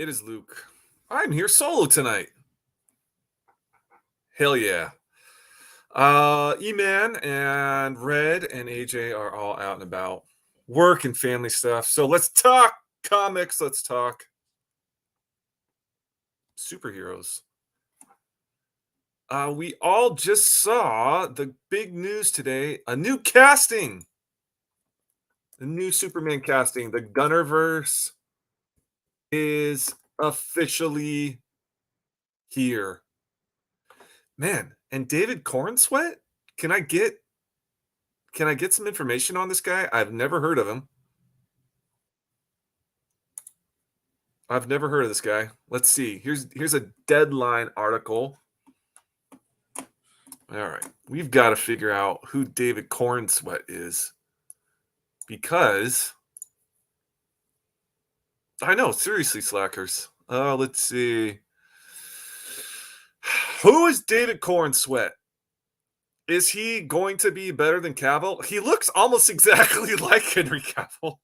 It is Luke. I'm here solo tonight. Hell yeah. Eman and Red and AJ are all out and about. Work and family stuff. So let's talk comics. Let's talk superheroes. We all just saw the big news today. A new casting. The new Superman casting. The Gunnerverse is officially here. Man, and David Cornsweet? Can I get some information on this guy? I've never heard of him. I've never heard of this guy. Let's see. Here's a Deadline article. All right. We've got to figure out who David Cornsweet is. Because I know, seriously, slackers. Let's see. Who is David Cornsweet? Is he going to be better than Cavill? He looks almost exactly like Henry Cavill.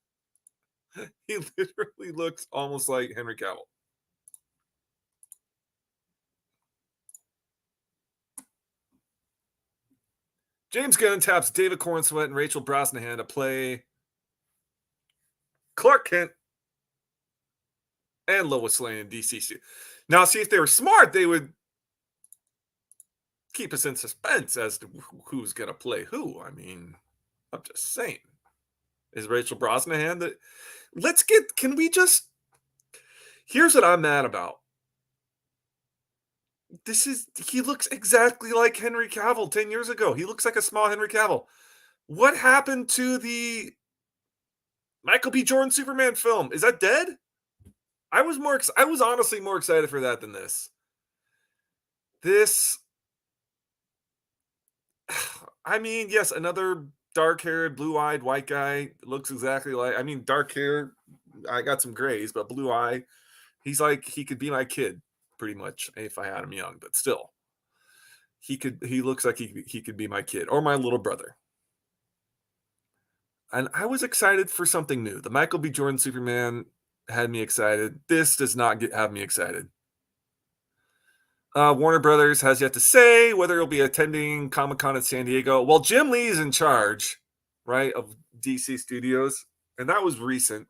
He literally looks almost like Henry Cavill. James Gunn taps David Cornsweet and Rachel Brosnahan to play Clark Kent and Lois Lane in DC. Now, see, if they were smart, they would keep us in suspense as to who's going to play who. I mean, I'm just saying. Is Rachel Brosnahan that? Here's what I'm mad about. He looks exactly like Henry Cavill 10 years ago. He looks like a small Henry Cavill. What happened to the Michael B. Jordan Superman film? Is that dead? I was honestly more excited for that than this. I mean, yes, another dark-haired, blue-eyed white guy looks exactly like, dark hair, I got some grays, but blue eye. He's like, he could be my kid, pretty much, if I had him young, but still. He looks like he could be my kid or my little brother. And I was excited for something new. The Michael B. Jordan Superman had me excited. This does not have me excited. Warner Brothers has yet to say whether he'll be attending Comic-Con in San Diego. Well, Jim Lee's in charge, right, of DC Studios, and that was recent.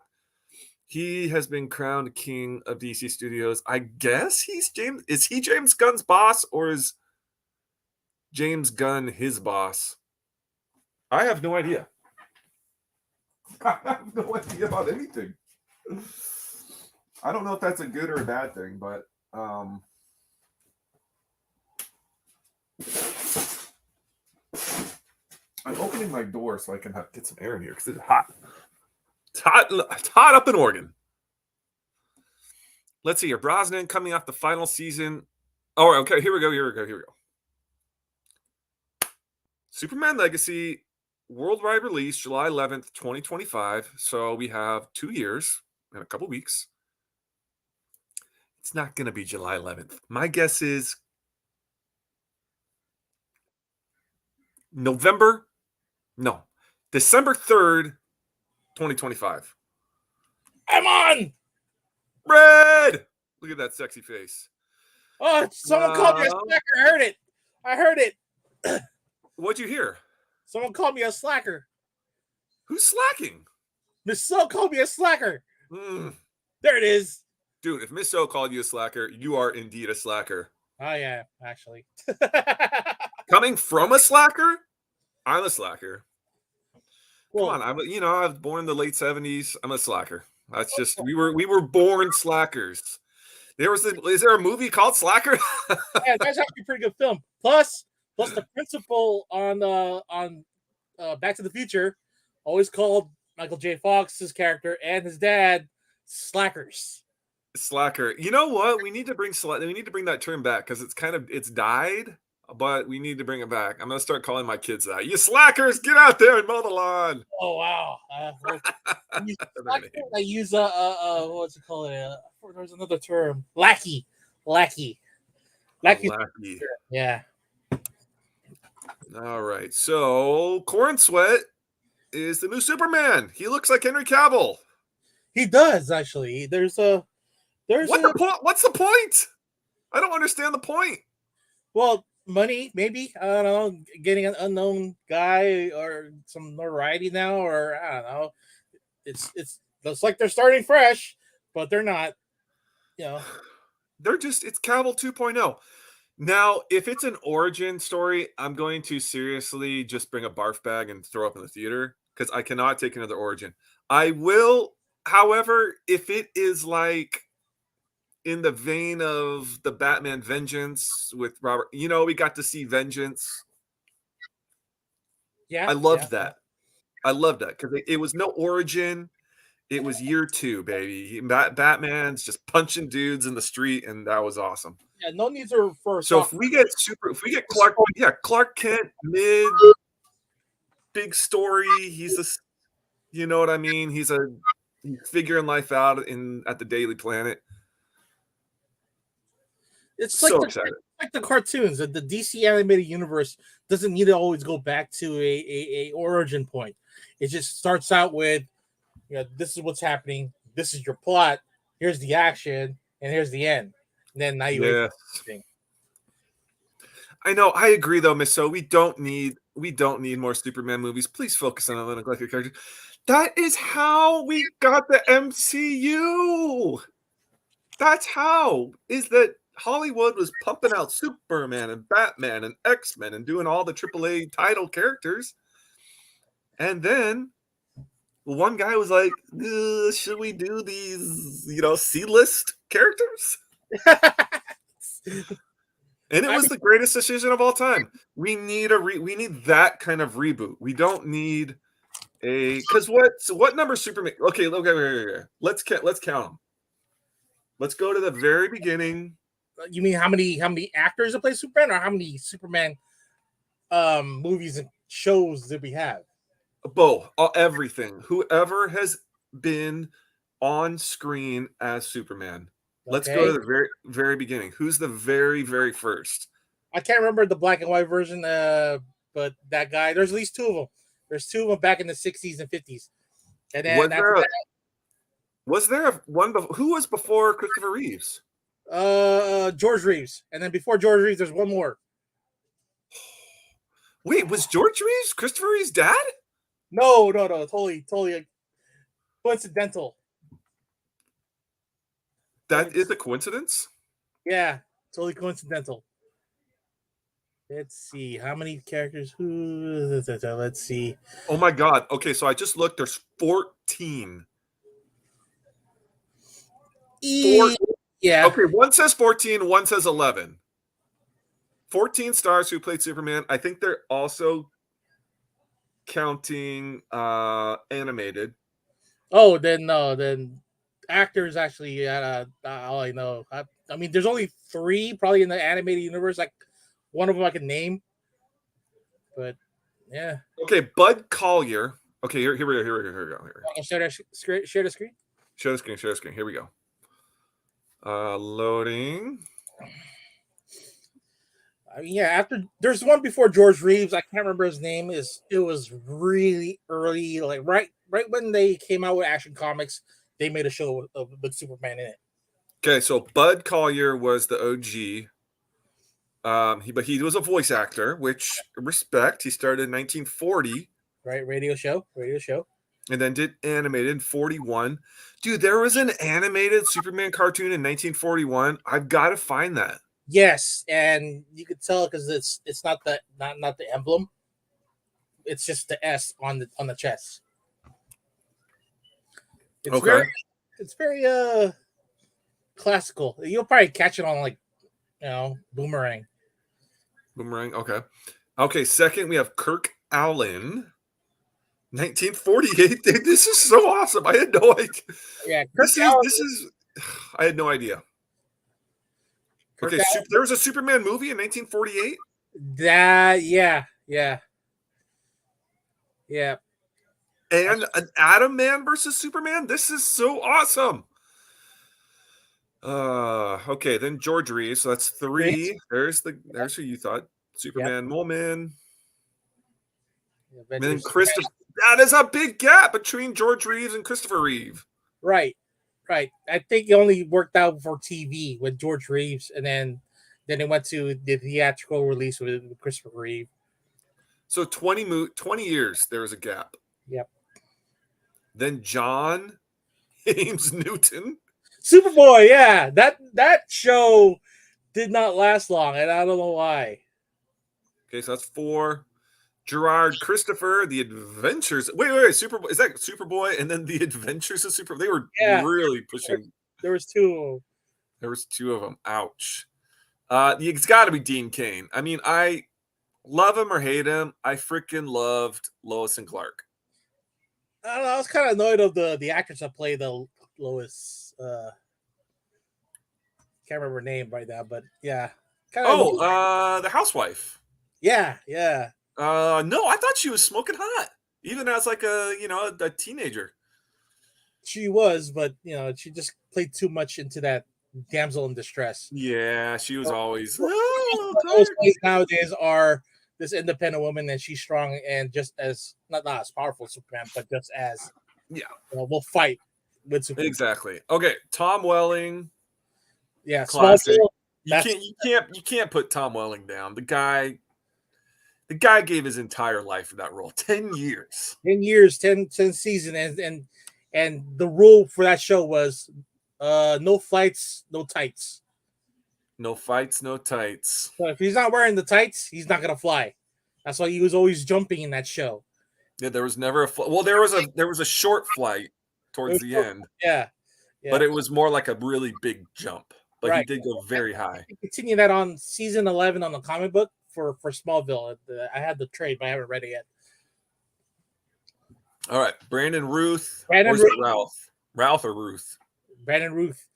He has been crowned king of DC Studios. I guess is he James Gunn's boss, or is James Gunn his boss? I have no idea. I have no idea about anything. I don't know if that's a good or a bad thing, but I'm opening my door so I can get some air in here because it's hot. It's hot up in Oregon. Let's see here. Brosnan coming off the final season. Oh, okay. Here we go. Superman Legacy worldwide release July 11th, 2025. So we have 2 years and a couple weeks. It's not going to be July 11th. My guess is December 3rd, 2025. Eman! Red! Look at that sexy face. Oh, someone called me a slacker. I heard it. What'd you hear? Someone called me a slacker. Who's slacking? Miss So called me a slacker. There it is. Dude, if Miss So called you a slacker, you are indeed a slacker. Oh, yeah, actually. Coming from a slacker? I'm a slacker. Well, come on, I was born in the late 70s. I'm a slacker. That's just we were born slackers. Is there a movie called Slacker? yeah, that's actually a pretty good film. Plus the principal on Back to the Future always called Michael J. Fox's character and his dad slackers. Slacker. You know what? We need to bring that term back because it's died. But we need to bring it back. I'm going to start calling my kids that. You slackers, get out there and mow the lawn. Oh, wow. I use, what's it called? There's another term. Lackey. Yeah. All right. So, Cornsweet is the new Superman. He looks like Henry Cavill. He does, actually. There's There's What the point? What's the point? I don't understand the point. well, money, maybe. I don't know, getting an unknown guy or some notoriety now, or I don't know. It's looks like they're starting fresh, but they're not. You know, It's Cavill 2.0. Now, if it's an origin story, I'm going to seriously just bring a barf bag and throw up in the theater because I cannot take another origin. I will, however, if it is like in the vein of the Batman Vengeance with Robert, we got to see Vengeance. yeah, I yeah. loved that. I loved that because it was no origin. It was year 2, baby. Batman's just punching dudes in the street, and that was awesome. Yeah, no need for So soft. if we get Clark Kent mid big story, he's a, you know what I mean? He's figuring life out at the Daily Planet. It's So excited. like the cartoons. The DC animated universe doesn't need to always go back to a origin point. It just starts out with, this is what's happening. This is your plot. Here's the action, and here's the end. And then now you wait for thing. I know. I agree, though, Miss. So we don't need more Superman movies. Please focus on a neglected character. That is how we got the MCU. That's how. Is that Hollywood was pumping out Superman and Batman and X-Men and doing all the AAA title characters. And then one guy was like, should we do these, C-list characters? And it was the greatest decision of all time. We need we need that kind of reboot. We don't need because what number Superman? Okay, let's count them. Let's go to the very beginning. You mean how many actors that play Superman, or how many Superman movies and shows did we have? Both, everything. Whoever has been on screen as Superman. Let's go to the very, very beginning. Who's the very, very first? I can't remember the black and white version, but that guy. There's at least 2 of them. There's 2 of them back in the 60s and 50s. And then was there one? Who was before Christopher Reeves? George Reeves, and then before George Reeves, there's one more. Wait, was George Reeves Christopher Reeves' dad? No, totally coincidental. That is a coincidence? Yeah, totally coincidental. Let's see how many characters. Let's see. Oh my God! Okay, so I just looked. There's 14. Yeah. Okay, one says 14, one says 11. 14 stars who played Superman. I think they're also counting animated. Oh, then no, then actors actually. All I know. I mean, there's only 3 probably in the animated universe. Like one of them I can name, but yeah. Okay, Bud Collyer. Okay, here we go. Here we go. Share the screen. Share the screen. Here we go. Loading. I mean, yeah. After there's one before George Reeves. I can't remember his name. It was really early, like right when they came out with Action Comics. They made a show with Superman in it. Okay, so Bud Collyer was the OG. But he was a voice actor, which respect. He started in 1940. Right, radio show. And then did animated in 41. Dude, there was an animated Superman cartoon in 1941. I've got to find that. Yes, and you could tell because it's not the emblem. It's just the S on the chest. It's very classical. You'll probably catch it on like Boomerang. Okay. Okay, second we have Kirk Allen. 1948. This is so awesome. I had no idea. Yeah, this is I had no idea. Okay, there was a Superman movie in 1948? Yeah. And an Atom Man versus Superman? This is so awesome. Okay, then George Reeves. So that's 3. There's who you thought. Superman, Moleman. And then Christopher. That is a big gap between George Reeves and Christopher Reeve. Right. Right. I think it only worked out for TV with George Reeves, and then it went to the theatrical release with Christopher Reeve. So 20 years there was a gap. Yep. Then John James Newton. Superboy, yeah. That show did not last long, and I don't know why. Okay, so that's 4. Gerard Christopher, The Adventures. Wait. Superboy, is that Superboy? And then The Adventures of Super. They were Yeah, really pushing. there was two. There was 2 of them. Ouch. It's got to be Dean Cain. I mean, I love him or hate him. I freaking loved Lois and Clark. I don't know. I was kind of annoyed of the actress that played the Lois. Can't remember her name right now, but yeah, kind of. The housewife. Yeah. No, I thought she was smoking hot, even as like a teenager. She was, but she just played too much into that damsel in distress. Yeah, she was always. Those plays nowadays are this independent woman, and she's strong and just as not as powerful as Superman, but just as we'll fight with Superman. Exactly. Okay, Tom Welling. Yeah, classic. Smallville, You can't put Tom Welling down. The guy gave his entire life for that role. 10 years. 10 years, 10 seasons, and the rule for that show was no fights, no tights. No fights, no tights. So if he's not wearing the tights, he's not gonna fly. That's why he was always jumping in that show. Yeah, there was never a well, there was a short flight towards the end. Yeah. But it was more like a really big jump. But he did go very high. Continue that on season 11 on the comic book for Smallville. I had the trade, but I haven't read it yet. All right, Brandon Ruth. Ralph? Ralph or Ruth? Brandon Ruth.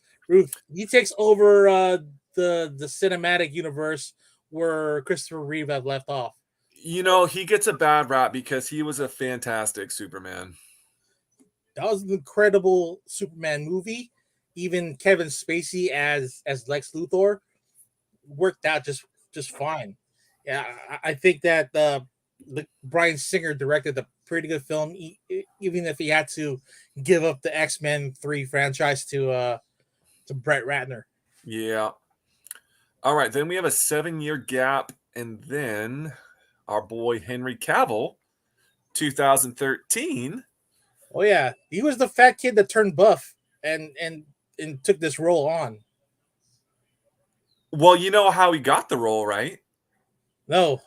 He takes over the cinematic universe where Christopher Reeve had left off. He gets a bad rap because he was a fantastic Superman. That was an incredible Superman movie. Even Kevin Spacey as Lex Luthor worked out just fine. Yeah, I think that Bryan Singer directed a pretty good film, even if he had to give up the X-Men 3 franchise to Brett Ratner. Yeah. All right, then we have a 7-year gap, and then our boy Henry Cavill, 2013. Oh yeah, he was the fat kid that turned buff and took this role on. Well, you know how he got the role, right? No.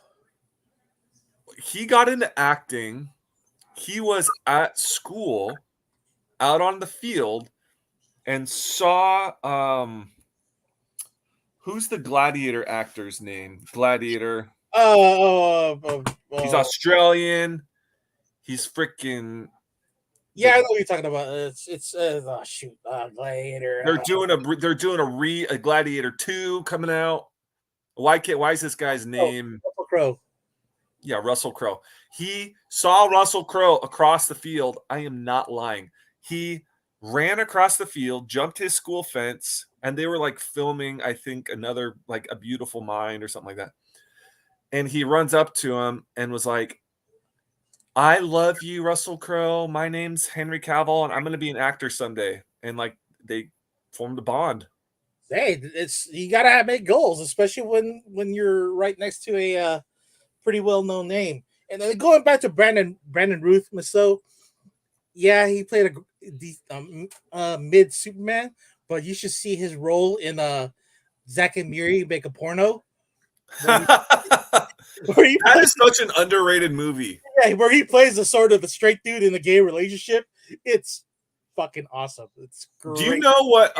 He got into acting. He was at school, out on the field, and saw who's the Gladiator actor's name? Gladiator. He's Australian. He's freaking. Yeah, I know what you're talking about. It's Gladiator. They're doing a Gladiator 2 coming out. Why is this guy's name? Russell Crowe. Yeah, Russell Crowe. He saw Russell Crowe across the field. I am not lying. He ran across the field, jumped his school fence, and they were like filming, I think, another like A Beautiful Mind or something like that. And he runs up to him and was like, I love you, Russell Crowe. My name's Henry Cavill, and I'm going to be an actor someday. And like they formed a bond. Hey, you gotta make goals, especially when you're right next to a pretty well known name. And then going back to Brandon Ruth, so yeah, he played a mid Superman, but you should see his role in Zack and Miri Make a Porno. That is such an underrated movie. Yeah, where he plays the sort of the straight dude in a gay relationship. It's fucking awesome. It's great. Do you know what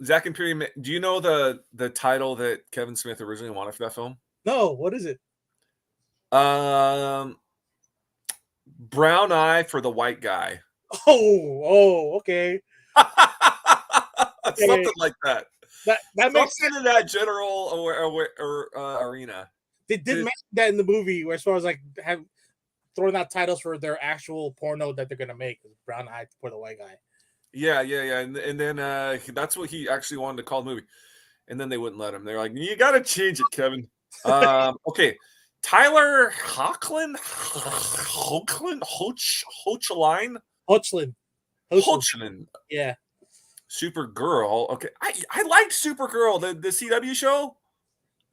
Zack and Miri? Do you know the title that Kevin Smith originally wanted for that film? No, what is it? Brown Eye for the White Guy. Oh, okay. Something like that. That makes sense in that general arena. They did mention that in the movie, where as far as like have throwing out titles for their actual porno that they're gonna make, Brown Eye for the White Guy. Yeah, and then that's what he actually wanted to call the movie, and then they wouldn't let him. They're like, you got to change it, Kevin. Okay, Tyler Hoechlin. Hoechlin. Yeah. Supergirl. Okay, I liked Supergirl, the CW show.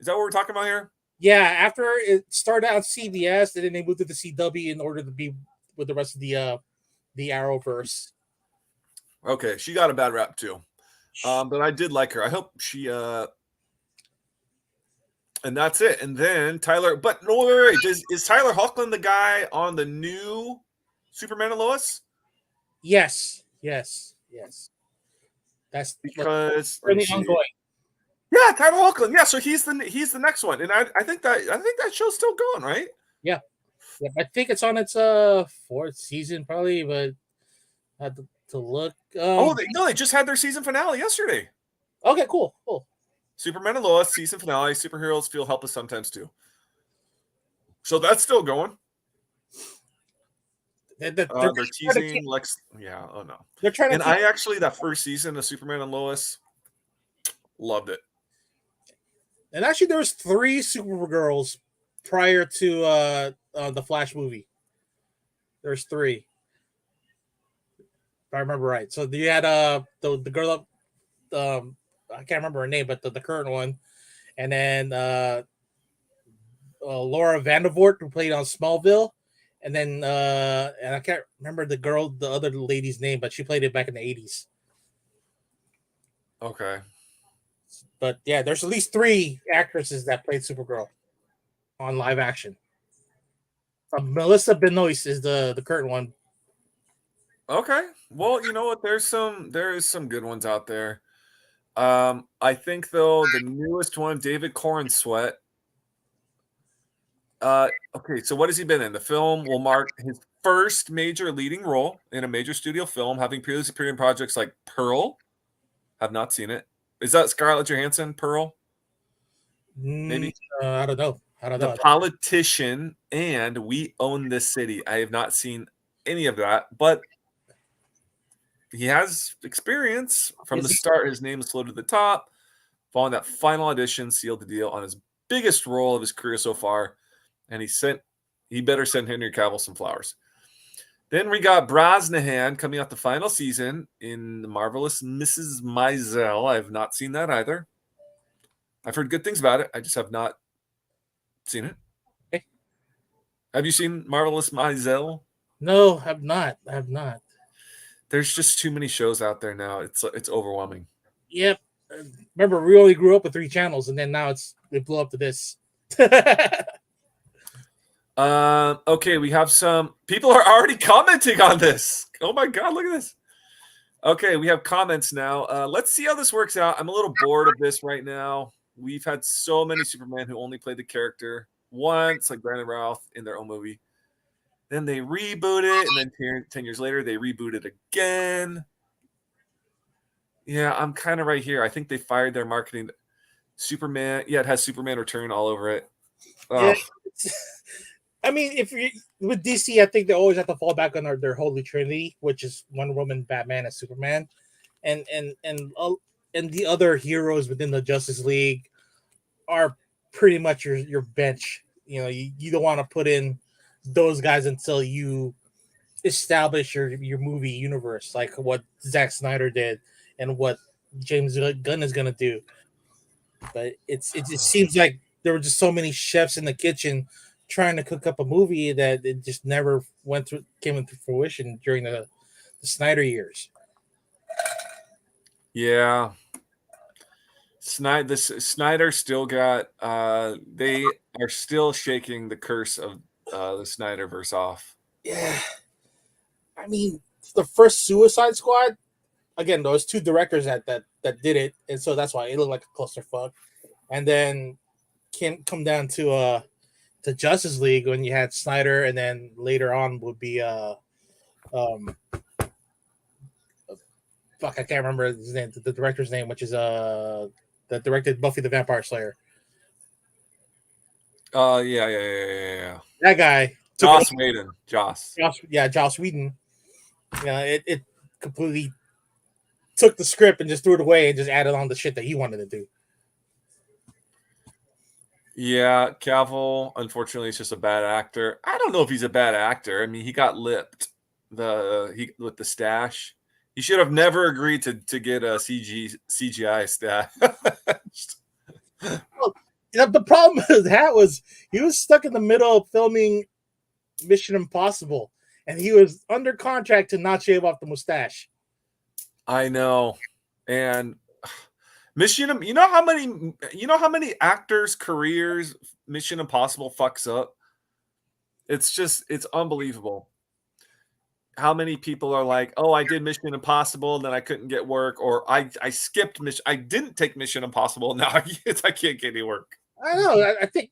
Is that what we're talking about here? Yeah, after it started out CBS, and then they moved to the CW in order to be with the rest of the Arrowverse. Okay, she got a bad rap too. But I did like her. I hope she and that's it. And then Tyler, but no, wait. Is Tyler Hoechlin the guy on the new Superman and Lois? Yes, yes, yes. That's what's Because let me currently see. ongoing. Yeah, Tyler Hoechlin. Yeah, so he's the next one, and I think that show's still going, right? Yeah, yeah. I think it's on its fourth season probably, but I have to look. Oh, they just had their season finale yesterday. Okay, cool, cool. Superman and Lois season finale. Superheroes feel helpless sometimes too. So that's still going. They're They're trying to teasing Lex. Yeah. Oh no. they're trying to And keep. I actually that first season of Superman and Lois loved it. And actually, there was 3 Supergirls prior to the Flash movie. There's 3, if I remember right. So you had the girl up, I can't remember her name, but the current one, and then Laura Vandervoort, who played on Smallville, and then and I can't remember the other lady's name, but she played it back in the 80s. Okay. But yeah, there's at least 3 actresses that played Supergirl on live action. Melissa Benoist is the current one. Okay. Well, you know what? There is some good ones out there. I think though the newest one, David Corn Sweat. Okay, so what has he been in? The film will mark his first major leading role in a major studio film, having previously appeared in projects like Pearl. Have not seen it. Is that Scarlett Johansson? Pearl? Mm, Maybe I don't know. I don't The know. Politician and We Own This City. I have not seen any of that, but he has experience from Is the he? start. His name is floated to the top. Following that final audition, sealed the deal on his biggest role of his career so far, and he better send Henry Cavill some flowers. Then we got Brosnahan coming out the final season in The Marvelous Mrs. Maisel. I have not seen that either. I've heard good things about it. I just have not seen it. Okay. Have you seen Marvelous Maisel? No, have not. I have not. There's just too many shows out there now. It's overwhelming. Yep. Remember, we only grew up with 3 channels, and then now it blew up to this. Okay, we have some people are already commenting on this. Oh my god, look at this. Okay, we have comments now. Let's see how this works out. I'm a little bored of this right now. We've had so many Superman who only played the character once, like Brandon Routh in their own movie. Then they reboot it, and then 10 years later, they reboot it again. Yeah, I'm kind of right here. I think they fired their marketing. Superman, yeah, it has Superman Return all over it. Yeah. Oh, I mean, if you with DC, I think they always have to fall back on their holy trinity, which is Wonder Woman, Batman, and Superman, and the other heroes within the Justice League are pretty much your bench. You know, you don't want to put in those guys until you establish your movie universe, like what Zack Snyder did and what James Gunn is gonna do. But it just seems like there were just so many chefs in the kitchen trying to cook up a movie that it just never came into fruition during the Snyder years. yeah. Snyder still got they are still shaking the curse of the Snyderverse off. Yeah, I mean, the first Suicide Squad, again, those 2 directors that did it, and so that's why it looked like a clusterfuck. And then can come down to Justice League when you had Snyder, and then later on would be um fuck, I can't remember his name, the director's name, which is that directed Buffy the Vampire Slayer. Yeah. That guy took it. Joss Whedon. Joss. Joss Whedon. Yeah, it completely took the script and just threw it away and just added on the shit that he wanted to do. Yeah, Cavill, unfortunately, is just a bad actor. I don't know if he's a bad actor. I mean, he got lipped with the stash He should have never agreed to get a CGI stat. Well, the problem with that was he was stuck in the middle of filming Mission Impossible, and he was under contract to not shave off the mustache. I know, and Mission. You know how many actors' careers Mission Impossible fucks up. It's unbelievable. How many people are like, "Oh, I did Mission Impossible, and then I couldn't get work," or I skipped Mission. I didn't take Mission Impossible. Now I can't get any work. I know. I think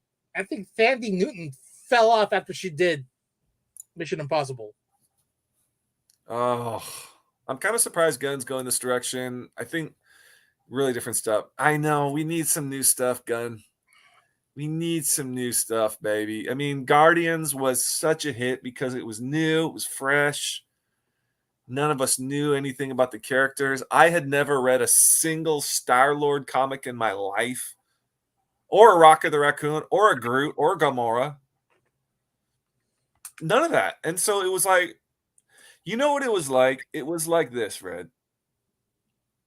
Thandie Newton fell off after she did Mission Impossible. Oh, I'm kind of surprised Gunn's going this direction. I think really different stuff. I know we need some new stuff, Gunn. We need some new stuff, baby. I mean, Guardians was such a hit because it was new, it was fresh. None of us knew anything about the characters. I had never read a single Star-Lord comic in my life, or a Rocket the Raccoon, or a Groot, or Gamora. None of that. And so it was like, you know what it was like? It was like this, Red.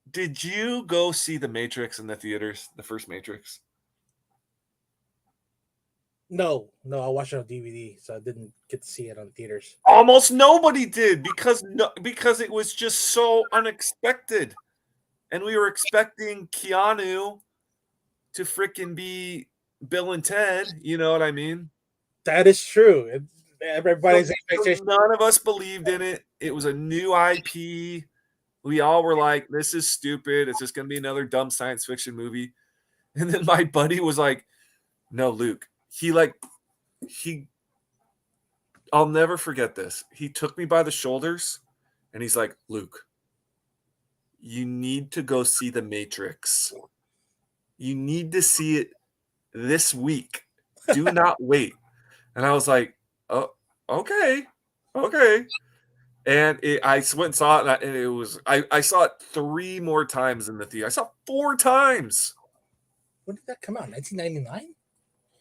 Did you go see The Matrix in the theaters, the first Matrix? No, I watched it on DVD, so I didn't get to see it on theaters. Almost nobody did because it was just so unexpected. And we were expecting Keanu to freaking be Bill and Ted, you know what I mean? That is true. Everybody's So expectation. none of us believed in it. It was a new IP. We all were like, this is stupid. It's just going to be another dumb science fiction movie. And then my buddy was like, no, Luke. I'll never forget this. He took me by the shoulders and he's like, Luke, you need to go see The Matrix. You need to see it this week. Do not wait. And I was like, oh, okay. And I went and saw it, and it was I saw it 3 more times in the theater. I saw it 4 times. When did that come out? 1999?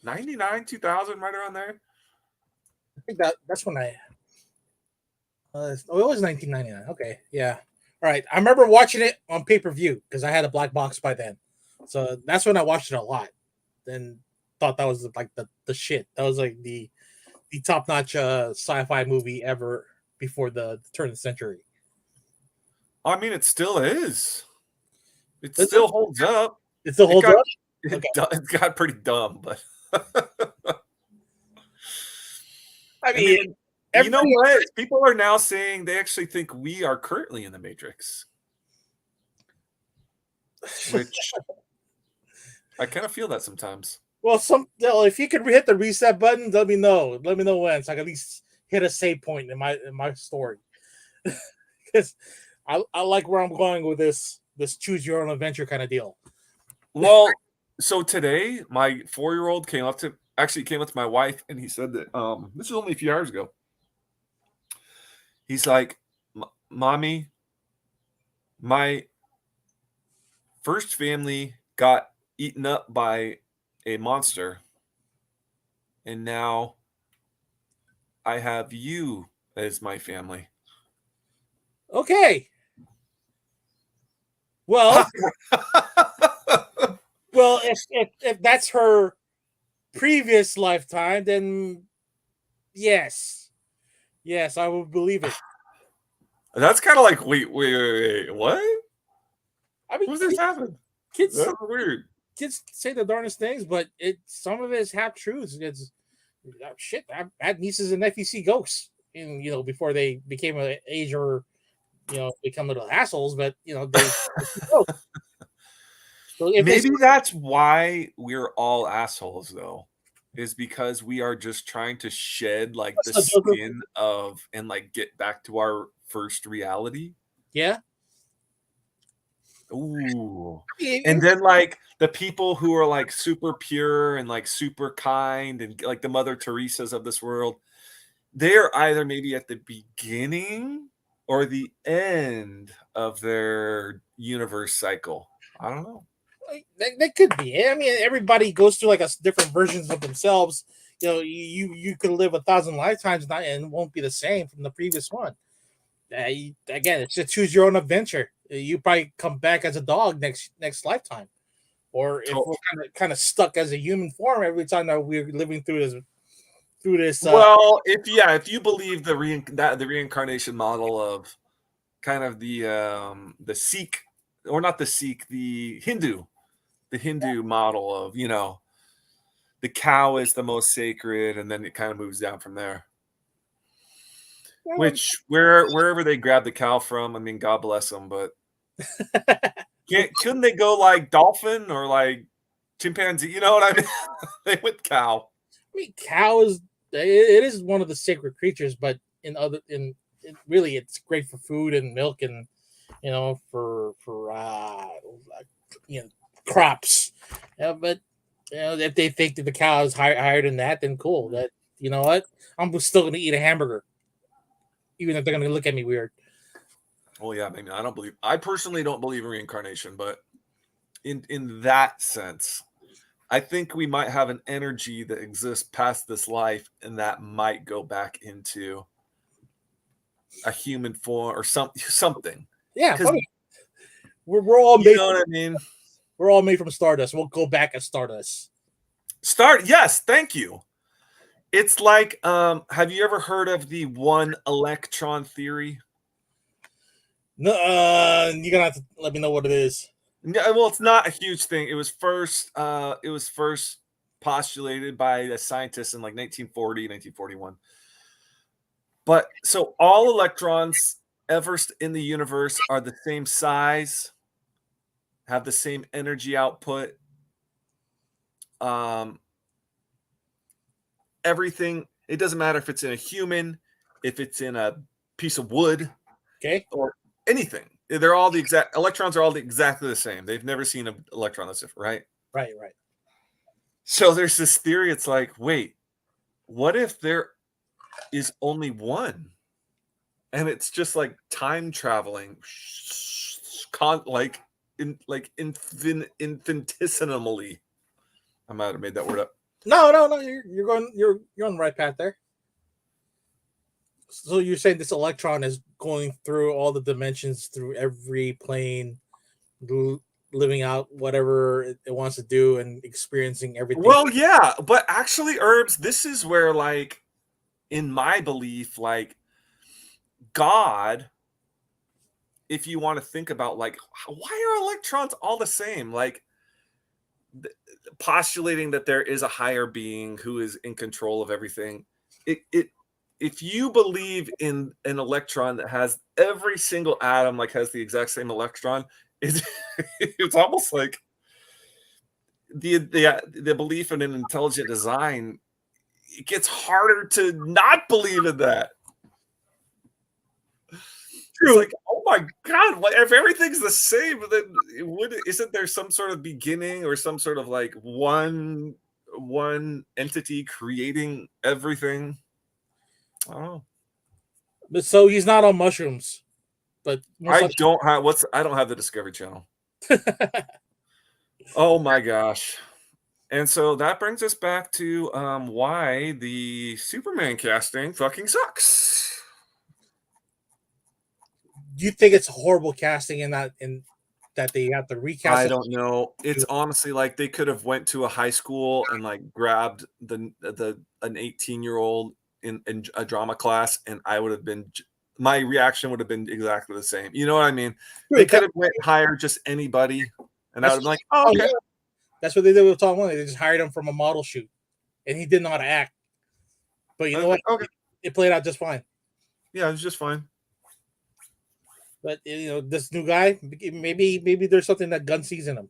99, 2000, right around there. I think that's when I. It was 1999. Okay, yeah. All right. I remember watching it on pay-per-view because I had a black box by then, so that's when I watched it a lot. And thought that was like the shit. That was like the top-notch sci-fi movie ever before the turn of the century. I mean, it still is. It still holds up. It still holds up. It got pretty dumb, but I mean, you know what? People are now saying they actually think we are currently in the Matrix, which I kind of feel that sometimes. Well, if you could hit the reset button, let me know. Let me know when, so I can at least hit a save point in my story. Because I like where I'm going with this choose your own adventure kind of deal. Well, so today my 4-year-old came up to my wife, and he said that this was only a few hours ago. He's like, Mommy, my first family got eaten up by a monster, and now I have you as my family. Okay. Well, well, if that's her previous lifetime, then yes, I will believe it. That's kind of like wait, what? I mean, When does this happen? Kids, That's weird. Kids say the darnest things, but some of it is half truths. It's shit. I had nieces and nephews see ghosts, and before they became an age or become little assholes. But they so maybe that's why we're all assholes, though, is because we are just trying to shed like the skin of and like get back to our first reality. Yeah. Ooh. And then like the people who are like super pure and like super kind and like the Mother Teresa's of this world, they're either maybe at the beginning or the end of their universe cycle. I don't know. They could be. I mean, everybody goes through like different versions of themselves. You could live 1,000 lifetimes and it won't be the same from the previous one. Again, it's just choose your own adventure. You probably come back as a dog next lifetime, or if we're kind of stuck as a human form every time that we're living through this. Well, if you believe the reincarnation model of kind of the Sikh, or not the Sikh, the Hindu model of, the cow is the most sacred, and then it kind of moves down from there. Which wherever they grab the cow from, I mean, God bless them, but couldn't they go like dolphin or like chimpanzee? You know what I mean? They went cow. I mean, cow is one of the sacred creatures, but really it's great for food and milk, and for crops. But if they think that the cow is higher than that, then cool. That you know what, I'm still going to eat a hamburger, even if they're going to look at me weird. Well, yeah, maybe I personally don't believe in reincarnation, but in that sense, I think we might have an energy that exists past this life, and that might go back into a human form or something. Yeah, we're all made. You know what I mean? We're all made from stardust. We'll go back as stardust. Yes, thank you. It's like, have you ever heard of the one electron theory? No, you're gonna have to let me know what it is. Yeah, well, it's not a huge thing. It was first postulated by a scientist in like 1940, 1941. But so all electrons ever in the universe are the same size, have the same energy output. Everything, it doesn't matter if it's in a human, if it's in a piece of wood, okay, or anything. They're all electrons are all exactly the same. They've never seen an electron that's different, right? So there's this theory. It's like, wait, what if there is only one, and it's just like time traveling, infinitesimally. I might have made that word up. No, you're on the right path there. So you're saying this electron is going through all the dimensions, through every plane, living out whatever it wants to do and experiencing everything. Well, yeah, but actually, Herbs, this is where, like, in my belief, like, God, if you want to think about, like, why are electrons all the same? Like, postulating that there is a higher being who is in control of everything. If you believe in an electron that has every single atom, like, has the exact same electron, it's almost like the belief in an intelligent design. It gets harder to not believe in that. True. It's like, oh my God, if everything's the same, then isn't there some sort of beginning or some sort of like one entity creating everything? I don't know. But so he's not on mushrooms. But I don't have the Discovery Channel. Oh my gosh. And so that brings us back to why the Superman casting fucking sucks. Do you think it's horrible casting in that they have to recast? I don't know. It's honestly like they could have went to a high school and like grabbed an 18-year-old in a drama class, and my reaction would have been exactly the same. You know what I mean? They could have hired just anybody, and I would have been like, oh, okay. That's what they did with Tom Holland. They just hired him from a model shoot, and he didn't know how to act. But you know what? Okay. It played out just fine. Yeah, it was just fine. But this new guy, maybe there's something that Gunn sees in him.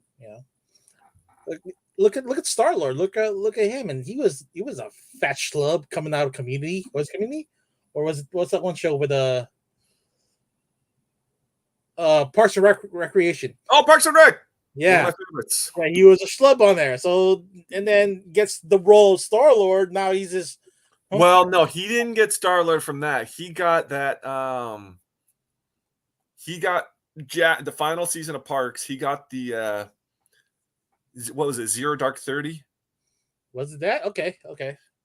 Look at Star-Lord. Look at him, and he was a fat schlub coming out of Community. Was Community, or what's that one show with Parks and Recreation? Oh, Parks and Rec. Yeah, he was a schlub on there. So, and then gets the role of Star-Lord. Now he's this. Well, no, he didn't get Star-Lord from that. He got that. He got the final season of Parks. He got what was it? Zero Dark 30. Was it that? Okay.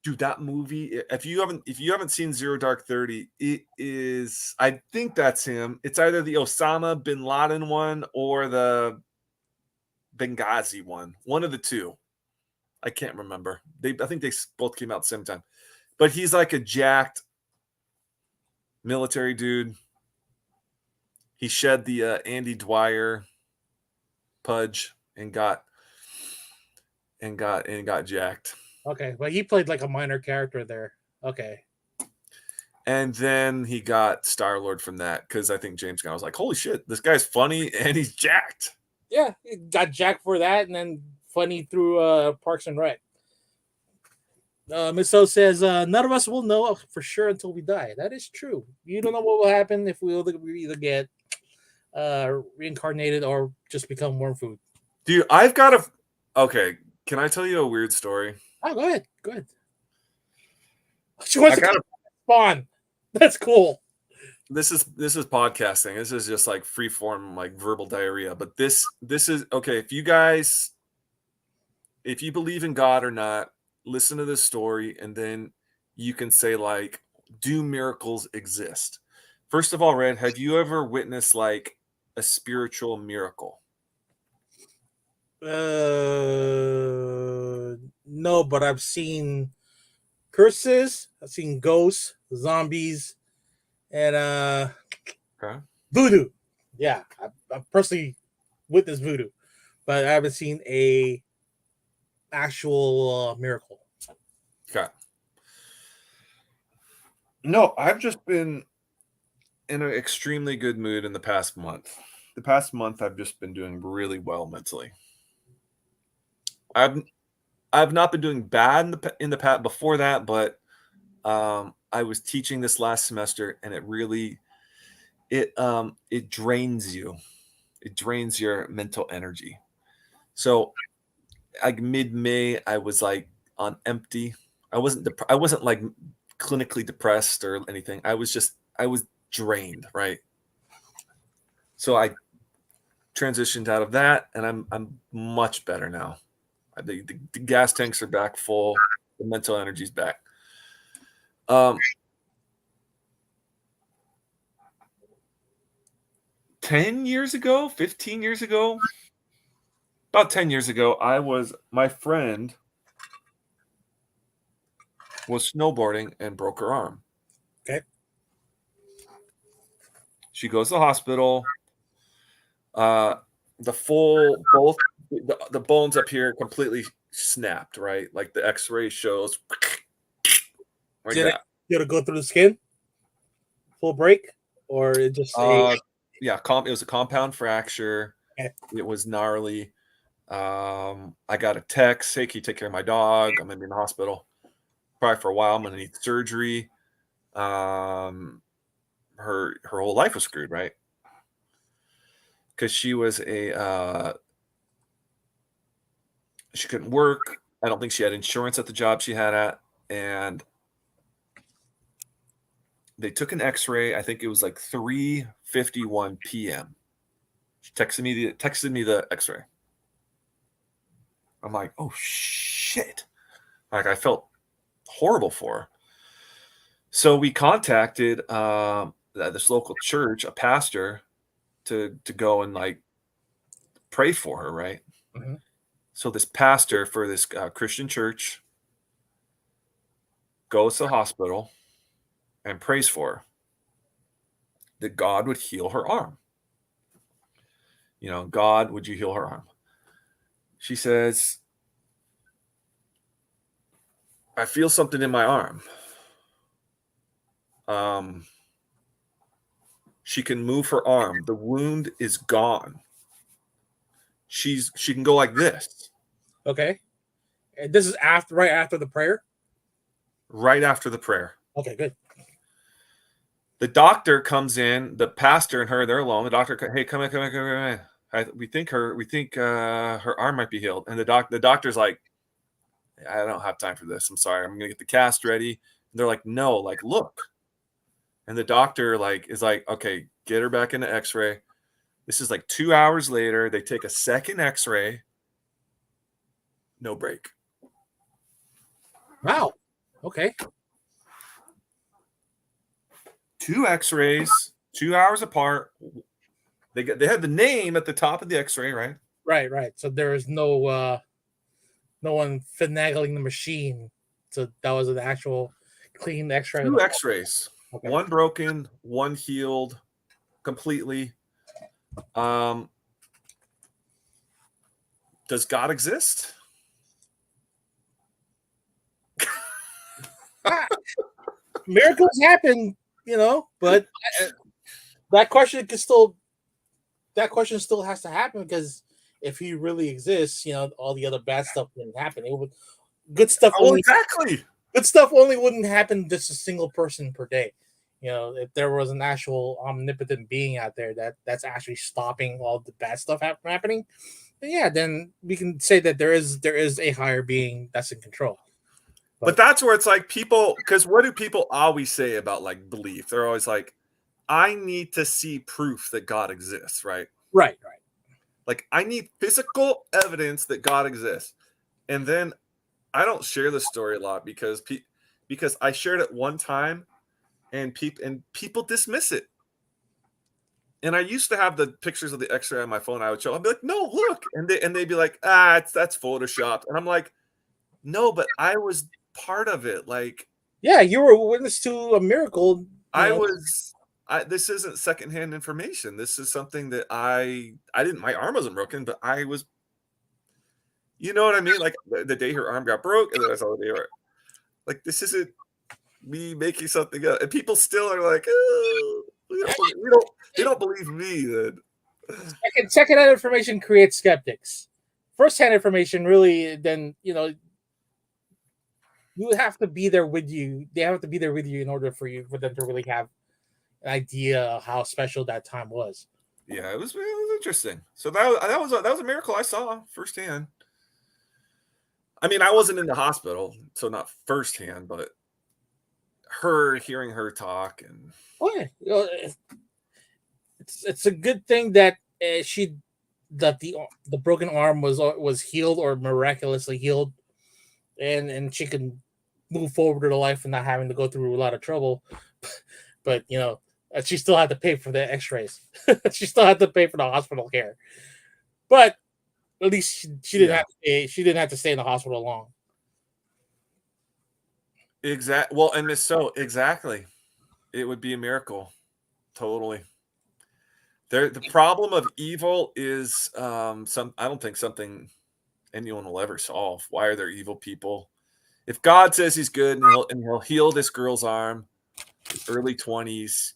Dude, that movie, if you haven't seen Zero Dark 30, it is, I think that's him. It's either the Osama bin Laden one or the Benghazi one. One of the two. I can't remember. I think they both came out at the same time. But he's like a jacked military dude. He shed the Andy Dwyer pudge and got jacked. Okay, but he played like a minor character there. Okay. And then he got Star-Lord from that because I think James Gunn was like, holy shit, this guy's funny and he's jacked. Yeah, he got jacked for that, and then funny through Parks and Rec. Miss O says, none of us will know for sure until we die. That is true. You don't know what will happen if we either get reincarnated or just become worm food. Dude, I've got a. Okay, can I tell you a weird story? Oh, go ahead. Go ahead. She wants to spawn. That's cool. This is podcasting. This is just like free form, like verbal diarrhea. But this is okay. If you believe in God or not, listen to this story, and then you can say, like, do miracles exist? First of all, Red, have you ever witnessed like a spiritual miracle? No, but I've seen curses, I've seen ghosts, zombies, and Okay. voodoo. Yeah, I personally witnessed voodoo, but I haven't seen a actual miracle. Okay. No, I've just been in an extremely good mood in the past month. The past month, I've just been doing really well mentally. I've not been doing bad in the past before that, but I was teaching this last semester, and it really it drains you. It drains your mental energy. So, like mid-May, I was like on empty. I wasn't like clinically depressed or anything. I was drained, right? So I transitioned out of that, and I'm much better now. The gas tanks are back full. The mental energy's back. 10 years ago, 15 years ago, about 10 years ago, my friend was snowboarding and broke her arm. Okay. She goes to the hospital. The bones up here completely snapped, right? Like the x-ray shows. Like Did that. you got to go through the skin? Full break? Or it just yeah, it was a compound fracture. Okay. It was gnarly. I got a text, hey, can you take care of my dog? I'm gonna be in the hospital probably for a while. I'm gonna need surgery. Her whole life was screwed, right? Because she was she couldn't work. I don't think she had insurance at the job she had at, and they took an x-ray. I think it was like 3:51 p.m. She texted me the x-ray. I'm like, oh shit. Like, I felt horrible for her. So we contacted this local church, a pastor, to go and like pray for her, right? Mm-hmm. So this pastor for this Christian church goes to the hospital and prays for her that God would heal her arm. God, would you heal her arm? She says, I feel something in my arm. She can move her arm. The wound is gone. She can go like this. Okay. And this is right after the prayer? Right after the prayer. Okay, good. The doctor comes in, the pastor and her, they're alone. The doctor, hey, come in. We think her arm might be healed. And the doctor's like, I don't have time for this. I'm sorry. I'm gonna get the cast ready. And they're like, no, like, look. And the doctor is like, okay, get her back into x-ray. This is like 2 hours later. They take a second x-ray. No break. Wow. Okay. 2 X-rays, 2 hours apart. They had the name at the top of the X-ray, right? Right, right. So there is no one finagling the machine. So that was an actual clean X-ray of the 2 heart. X-rays. Okay. One broken, one healed completely. Um, does God exist? Ah, miracles happen, but that question can still that question still has to happen because if he really exists, all the other bad stuff wouldn't happen. It would good stuff Oh, only exactly. good stuff only wouldn't happen just a single person per day. If there was an actual omnipotent being out there that's actually stopping all the bad stuff from happening, then yeah, then we can say that there is a higher being that's in control. But But that's where it's like people, because what do people always say about like belief? They're always like, I need to see proof that God exists, right? right, right, Like I need physical evidence that God exists. And then I don't share the story a lot because I shared it one time and people dismiss it. And I used to have the pictures of the X-ray on my phone. I would show. I'd be like, "No, look," and they'd be like, that's photoshopped." And I'm like, "No, but I was part of it. Like yeah, you were a witness to a miracle. I was. This isn't secondhand information. This is something that I didn't. My arm wasn't broken, but I was. You know what I mean? Like the day her arm got broke, and then I saw the day her. Like this isn't me making something up, and people still are like, oh, they don't believe me. Then Second-hand information creates skeptics. First-hand information really, then you have to be there with you. They have to be there with you in order for them to really have an idea of how special that time was. yeah, it was interesting. So that was a miracle I saw firsthand. I mean, I wasn't in the hospital, so not firsthand, but hearing her talk, and Oh yeah, it's a good thing that the broken arm was healed or miraculously healed, and she can move forward to life and not having to go through a lot of trouble. But she still had to pay for the X-rays. She still had to pay for the hospital care. But at least she didn't yeah, have to stay. She didn't have to stay in the hospital long. well, and so exactly, it would be a miracle, totally. The problem of evil is some. I don't think something anyone will ever solve. Why are there evil people? If God says He's good and He'll heal this girl's arm, early 20s,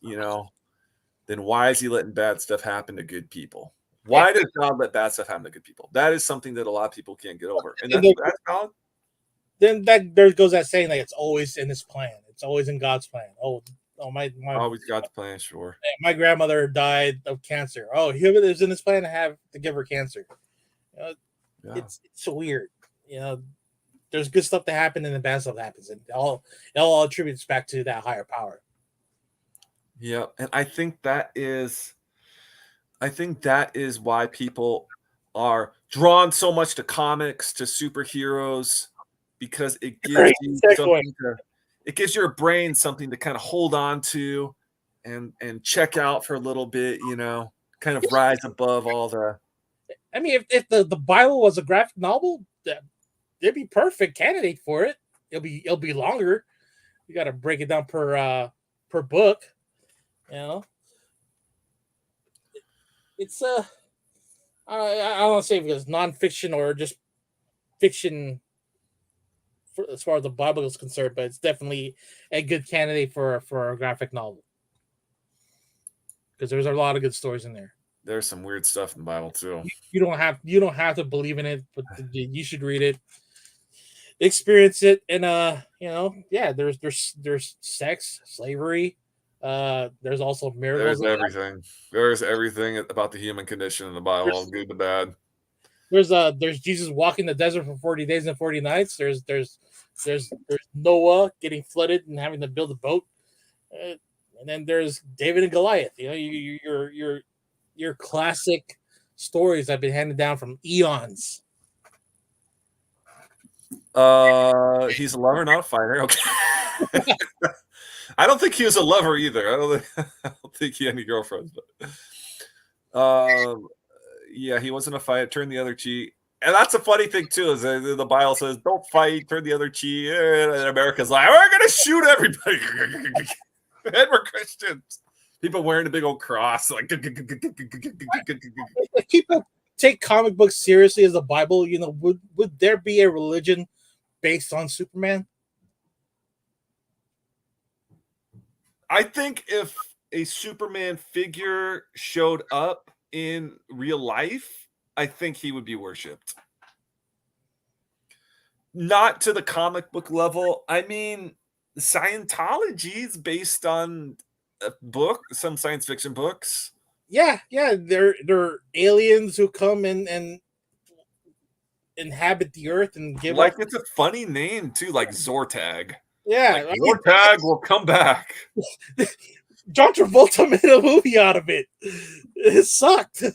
then why is He letting bad stuff happen to good people? Yeah, Why does God let bad stuff happen to good people? That is something that a lot of people can't get over, and and that's valid. then that there goes that saying that it's always in His plan. It's always in God's plan. Oh, Always God's plan, sure. my grandmother died of cancer. Oh, it was in His plan to give her cancer. You know, Yeah, it's so weird. You know, there's good stuff that happens and the bad stuff that happens, and it all attributes back to that higher power. yeah, and I think that is why people are drawn so much to comics, to superheroes, because Great segue. it gives your brain something to kind of hold on to and check out for a little bit, kind of rise above all the I mean, if the Bible was a graphic novel, it'd be perfect candidate for it. It'll be longer. You got to break it down per book. You know, it's I don't want to say if it's nonfiction or just fiction as far as the Bible is concerned, but it's definitely a good candidate for a graphic novel because there's a lot of good stories in there. there's some weird stuff in the Bible too. You don't have to believe in it, but you should read it, experience it, and yeah, there's sex, slavery. There's also miracles. There's everything. There's everything about the human condition in the Bible, There's good to bad. there's Jesus walking the desert for 40 days and 40 nights. There's Noah getting flooded and having to build a boat. Uh, and then there's David and Goliath. Your classic stories that have been handed down from eons. He's a lover, not a fighter. Okay. I don't think he was a lover either. I don't think he had any girlfriends, but yeah, he wasn't a fighter. Turn the other cheek. And that's a funny thing too, is the Bible says, "Don't fight, turn the other cheek." And America's like, "We're gonna shoot everybody." And we're Christians. People wearing a big old cross, like. If people take comic books seriously as the Bible, would there be a religion based on Superman? I think if a Superman figure showed up in real life, I think he would be worshipped. Not to the comic book level. I mean, Scientology is based on a book, some science fiction books. Yeah, they're aliens who come and inhabit the earth and give Like up. it's a funny name too, like Zortag. Like Yeah, I mean, Zortag will come back. John Travolta made a movie out of it. It sucked. It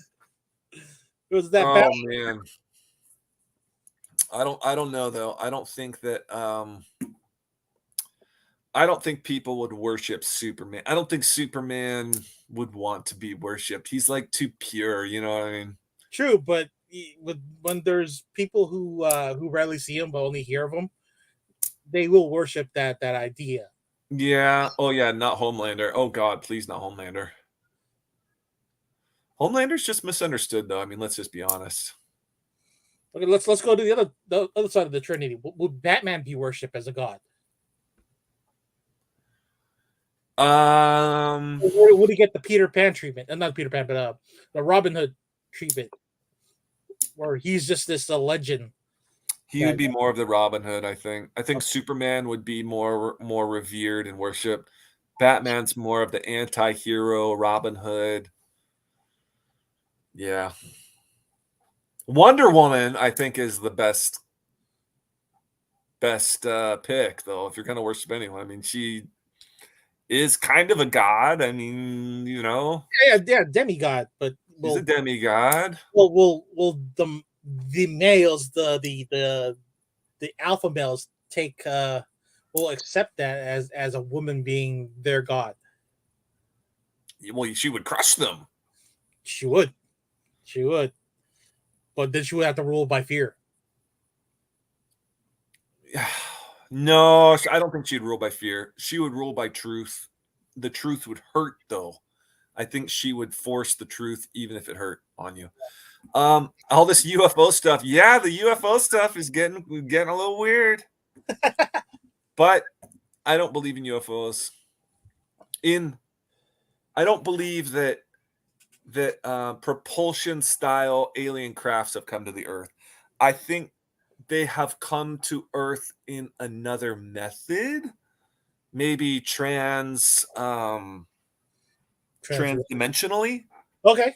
was that bad. Oh man. I don't know though. I don't think people would worship Superman. I don't think Superman would want to be worshipped. He's like too pure, you know what I mean? True, but when there's people who rarely see him but only hear of him, they will worship that idea. Yeah. Oh yeah, not Homelander. Oh god, please not Homelander. Homelander's just misunderstood though. I mean, let's just be honest. Okay, let's go to the other side of the Trinity. Would Batman be worshipped as a god? Um Or would he get the Peter Pan treatment? Not Peter Pan, but the Robin Hood treatment, where he's just this legend. he would be more of the Robin Hood, I think. I think Superman would be more revered and worshipped. Batman's more of the anti-hero, Robin Hood. Yeah. Wonder Woman, I think, is the best pick though, if you're gonna worship anyone. I mean, she is kind of a god. I mean, Yeah, demigod, but she's a demigod. will the males, the alpha males take will accept that as a woman being their god? Well, she would crush them. She would, she would, but then she would have to rule by fear. No, I don't think she'd rule by fear. She would rule by truth. The truth would hurt, though. I think she would force the truth, even if it hurt on you. All this UFO stuff. Yeah, the UFO stuff is getting a little weird. But I don't believe in UFOs. I don't believe that propulsion style alien crafts have come to the Earth. I think they have come to Earth in another method, maybe Trans- transdimensionally. okay,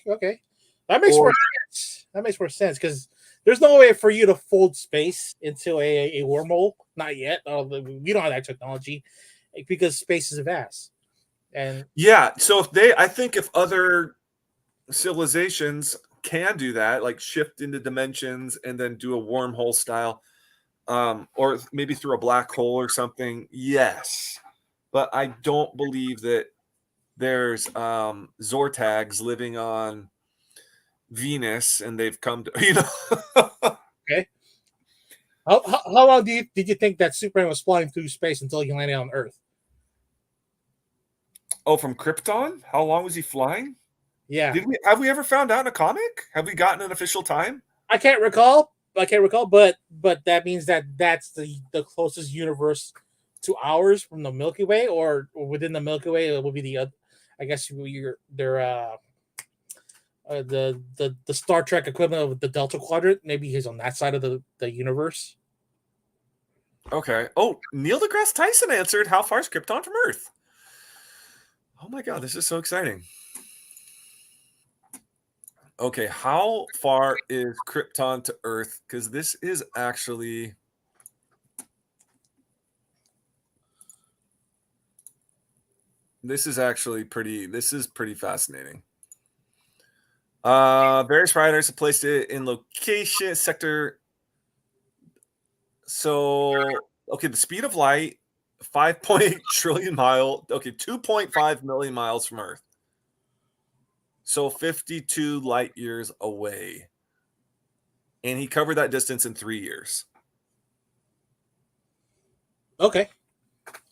that makes Or more sense. That makes more sense because there's no way for you to fold space into a wormhole. Not yet. We don't have that technology because space is vast. And yeah, so I think if other civilizations can do that, like shift into dimensions and then do a wormhole style, or maybe through a black hole or something, yes. But I don't believe that there's Zortags living on Venus and they've come to, okay, how long did you think that Superman was flying through space until he landed on Earth? Oh, from Krypton? How long was he flying? Yeah, Have we ever found out in a comic? Have we gotten an official time? I can't recall. But that means that that's the closest universe to ours from the Milky Way, or within the Milky Way, it will be the other. I guess you're they're the Star Trek equivalent of the Delta Quadrant. Maybe he's on that side of the universe. Okay. Oh, Neil deGrasse Tyson answered, how far is Krypton from Earth? Oh my god, this is so exciting. Okay, how far is Krypton to Earth? Because this is actually pretty fascinating. Various writers have placed it in location, sector, So, okay, the speed of light, 5.8 trillion mile. Okay, 2.5 million miles from Earth. So 52 light years away. And he covered that distance in 3 years. Okay.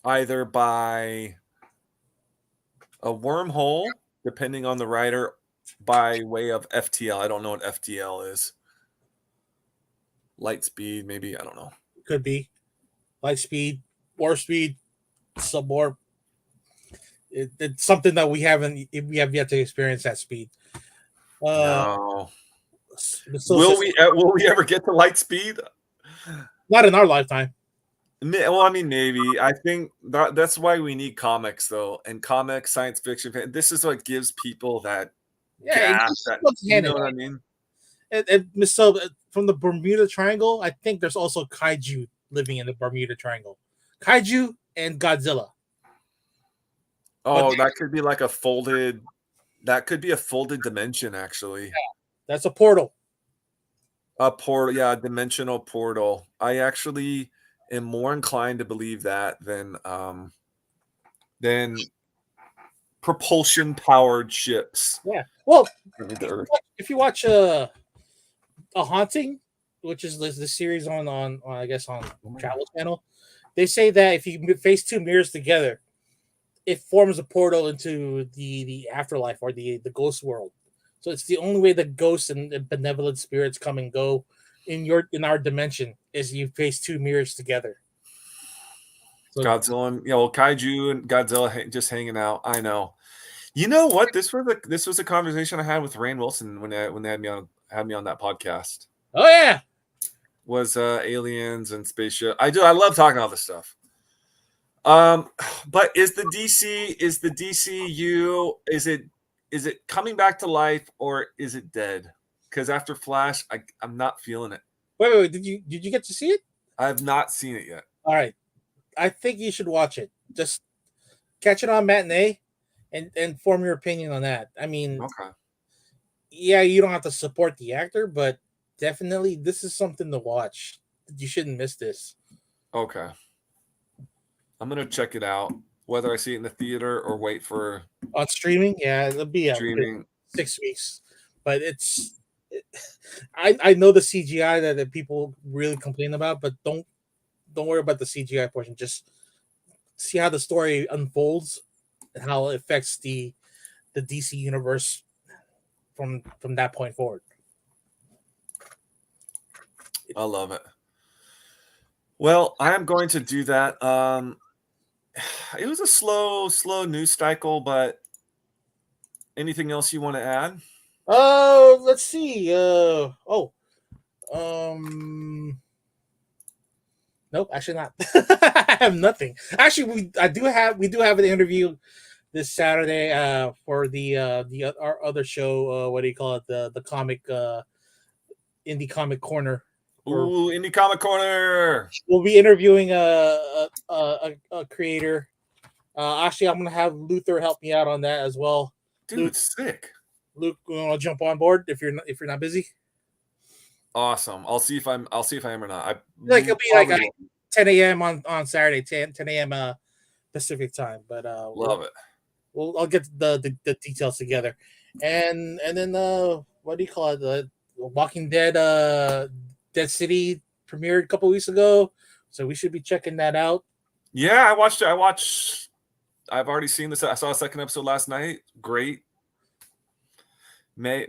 Either by a wormhole, depending on the writer, by way of FTL. I don't know what FTL is. Light speed, maybe. I don't know. Could be light speed, warp speed, sub warp. It's something that we have yet to experience that speed. No. So Will we ever get to light speed? not in our lifetime. Well, I mean, maybe. I think that's why we need comics, though, and comics, science fiction. This is what gives people that Yeah, it gas. just That goes you hand in know what I hand. mean? So from the Bermuda Triangle, I think there's also kaiju living in the Bermuda Triangle. Kaiju and Godzilla. Oh, that could be like a folded. That could be a folded dimension, actually. That's a portal. A portal, yeah, a dimensional portal. I actually am more inclined to believe that than propulsion powered ships. Yeah. Well, The Earth. if you watch A Haunting, which is the series on I guess on Travel Channel, they say that if you face two mirrors together, it forms a portal into the afterlife or the ghost world. So it's the only way that ghosts and benevolent spirits come and go in our dimension is you face two mirrors together. So Godzilla, well, Kaiju and Godzilla just hanging out. I know. You know what? This was a conversation I had with Rainn Wilson when they had me on that podcast. oh yeah, Was aliens and spaceship. I love talking about this stuff. But is the DCU is it coming back to life or is it dead? Because after Flash, I'm not feeling it. wait. Did you get to see it? I have not seen it yet. All right, I think you should watch it. Just catch it on matinee, and form your opinion on that. I mean, Okay. yeah, you don't have to support the actor, but definitely this is something to watch. You shouldn't miss this. Okay. I'm gonna check it out, whether I see it in the theater or wait for On streaming. Yeah, it'll be a good streaming. 6 weeks, but I know the CGI that people really complain about, but don't worry about the CGI portion. Just see how the story unfolds and how it affects the DC universe from that point forward. I love it. Well, I am going to do that. It was a slow news cycle, but anything else you want to add? Let's see. Nope, actually not. I have nothing. Actually, we do have an interview this Saturday for our other show. What do you call it? The comic indie comic corner. Ooh, Indie Comic Corner. We'll be interviewing a creator. Actually, I'm gonna have Luther help me out on that as well. Dude, sick. Luke, you want to jump on board if you're not busy? Awesome. I'll see if I am or not. It'll be like 10 a.m. on Saturday, 10 a.m. Pacific time. But love it. I'll get the details together, and then what do you call it? The Walking Dead Dead City premiered a couple weeks ago, so we should be checking that out. Yeah, I watched it. I've already seen this. I saw a second episode last night. Great. They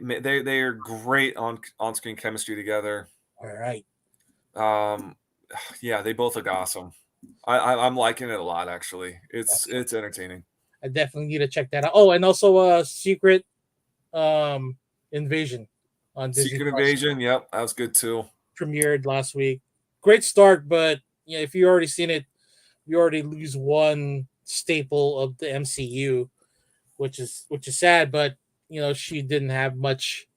are great on screen chemistry together. All right. Yeah, they both look awesome. I'm liking it a lot. Actually, it's entertaining. I definitely need to check that out. Oh, and also Secret Invasion on Disney Secret Plus. Invasion. Yep, that was good too. Premiered last week. Great start, but yeah, if you already seen it, you already lose one staple of the MCU, which is sad. But she didn't have much,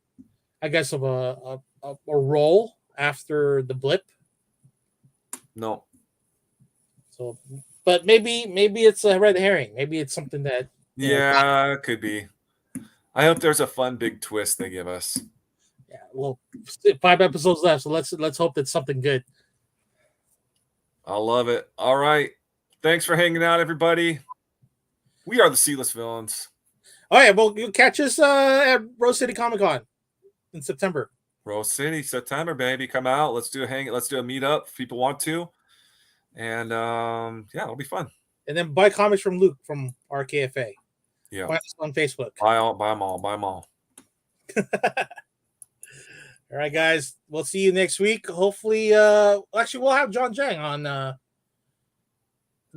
I guess, of a role after the blip. No. So, but maybe it's a red herring. Maybe it's something that. Yeah, could be. I hope there's a fun big twist they give us. Yeah, well, 5 episodes left, so let's hope that's something good. I love it. All right. Thanks for hanging out, everybody. We are the C-List Villains. Oh yeah, well, you'll catch us at Rose City Comic Con in September. Rose City, September, baby. Come out. Let's do a meetup if people want to. And yeah, it'll be fun. And then buy comics from Luke from RKFA. Yeah. Find us on Facebook. Buy them all. All right, guys. We'll see you next week. Hopefully, actually, we'll have John Jang on in a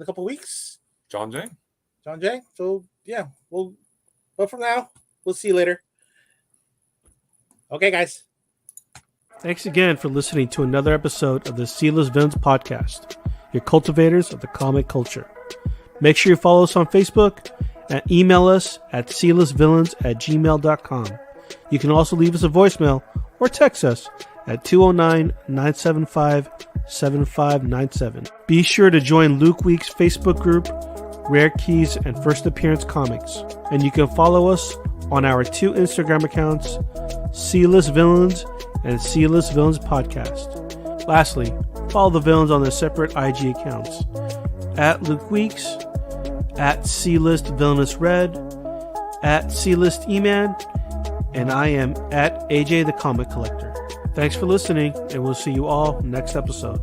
couple weeks. John Jang. So yeah, but for now, we'll see you later. Okay, guys. Thanks again for listening to another episode of the C-List Villains podcast, your cultivators of the comic culture. Make sure you follow us on Facebook and email us at clistvillains@gmail.com. You can also leave us a voicemail or text us at 209-975-7597. Be sure to join Luke Week's Facebook group, Rare Keys and First Appearance Comics. And you can follow us on our 2 Instagram accounts, C-List Villains and C-List Villains Podcast. Lastly, follow the villains on their separate IG accounts, at Luke Weeks, at C-List Villainous Red, at C-List Eman, and I am at AJ the Comic Collector. Thanks for listening, and we'll see you all next episode.